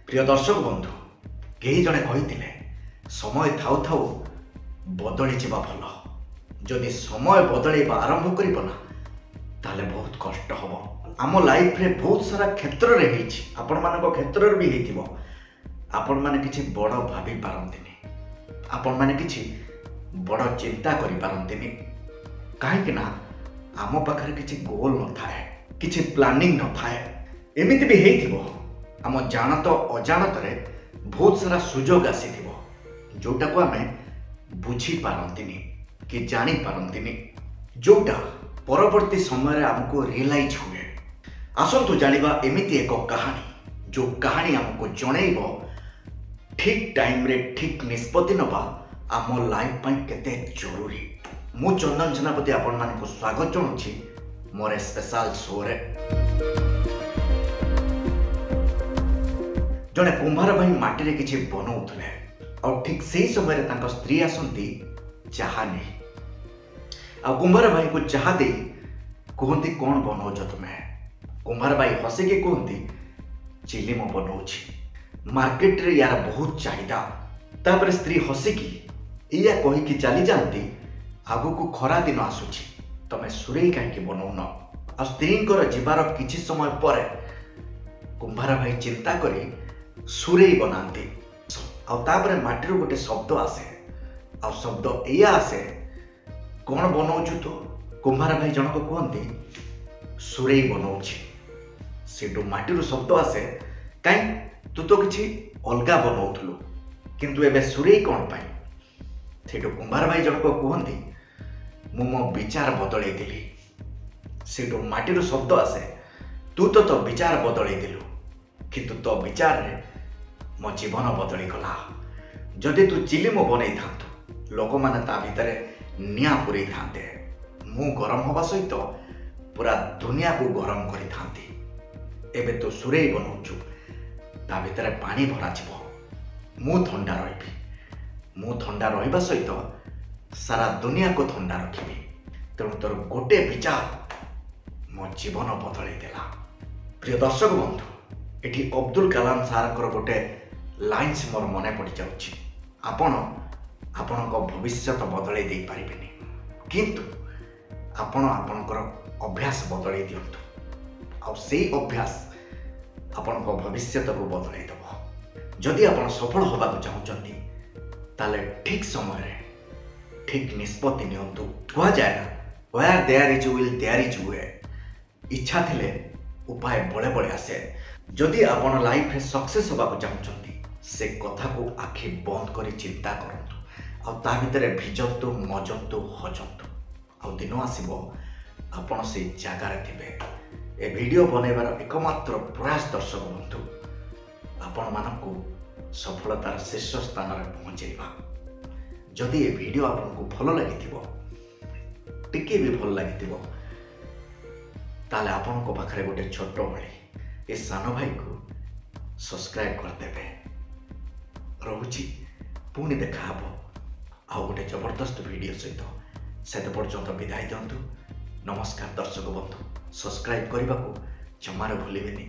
प्रिय दर्शक बंधु कई जने कही समय थाउ थाउ बदली जावा भल जदि समय बदलैबा आरंभ करना ताले बहुत कष्ट हम आम लाइफ रे बहुत सारा क्षेत्र रे हेछि आपण मानको क्षेत्र रे भी हेतिबो आपण माने किछि बड़ भाबी पारंतिनी आपण माने किछि बड़ चिंता करि पारंतिनी काहे कि ना आम पाखरे किछि गोल न थाए किछि प्लानिंग न थाए एमिति भी हेतिबो आम जानत अजानत रे बहुत सारा सुजोग आसीथिबो जोटा को आमे बुझी पारंतिनी कि जानी पारंतिनी जोटा परवर्ती समय आमको रियलाइज हुए। आसंतु जानिबा एमिति एक कहानी जो कहानी आमको जनइबो ठीक टाइम रे ठीक निष्पत्ति नबा आम लाइफ पई केते जरूरी। मु चंदन सेनापति आपण मानकु स्वागत जणाउछि मोर स्पेशल शो रे। जने कुंभार भाई माटी रे किछि बनाउथले और ठीक सही समय तांको स्त्री आसंती चाहा नहीं आ कुंभार भाई को चाहा दे कहती कौन बनाऊच तुम्हें कुंभार भाई हसिकी कहती चिली मो बनाऊछि मार्केट रे यार बहुत चाहिदा तापर स्त्री हसिकी या कहीकि चली जाती आगु को खरा दिन आसुछि तमे सुरेई कहीं बनाउन आ स्त्री जीवार किछि समय पर कुंभार भाई चिंता करी सुरेई बनाती आउे माटी गोटे शब्द आसे आ शब्द या आसे कौन बनाऊछु तो कुंभार भाई जनक कहती सुरेई बनाऊछि सेठू माटी शब्द आसे कहीं तू तो किछि अलगा बनाऊथलु किंतु एबे सुरेई कौन पाई सेठू कुंभार भाई जनक कहती मु मो विचार बदलै दिली सेठू माटी शब्द आसे तू तो विचार बदलै दिलु किंतु तो विचार रे मो जीवन बदली गला जदि तू चिली मो बनै थांतु लोक माने ता भितरे निया पुरै थांते मु गरम हवा सहित पूरा दुनिया को गरम करि थांती एबे तो सुरेई बनौछु ता भितरे पानी भरा छिबो मु ठंडा रहिबी मु ठंडा रहिबा सहित सारा दुनिया को ठंडा रखिबी तेणु तोर गोटे विचार मो जीवन बदलै देला। प्रिय दर्शक बंधु एठी अब्दुल कलाम सारकर गोटे लाइन्स मोर मने पड़ जाउछि आपण आपणको भविष्य बदलै दे पारिबेनी किंतु आपण आपणकर अभ्यास बदलै दियंतु आ सेही अभ्यास आपणको भविष्य को बदलै दबो। जदि आपण सफल होबा को चाहुचंती ताले ठीक समय रे ठीक निष्पत्ति नियंतु कहा जाए ना where there is will there is way इच्छा थिले उपाय बड़े बड़े आसे। जदि आपण लाइफ रे सक्सेस होबा को चाहुचंती से कथा को आखि बंद करी चिंता करंतु आ ता भितरे भिजंतु मजंतु हजंतु आ दिन आसीबो आपण से जगार थिबे। ए वीडियो बनैबार एकमात्र प्रयास दर्शक बंधु आपण मानकु सफलतार शीर्ष स्थान रे पहुंचेबा। जदि ए वीडियो आपनको भल लागिथिबो टिके भी भल लागिथिबो ताले आपनको पाखरे गोटे छोट बड़ी ए सानो भाई को सब्सक्राइब कर देबे। रहुची पुणी देखा हबो आ गोटे जबरदस्त वीडियो सहित सेते पर्यंत विदाय दियंतु। नमस्कार दर्शक बंधु सब्सक्राइब करने को जमार भूलिबेनी।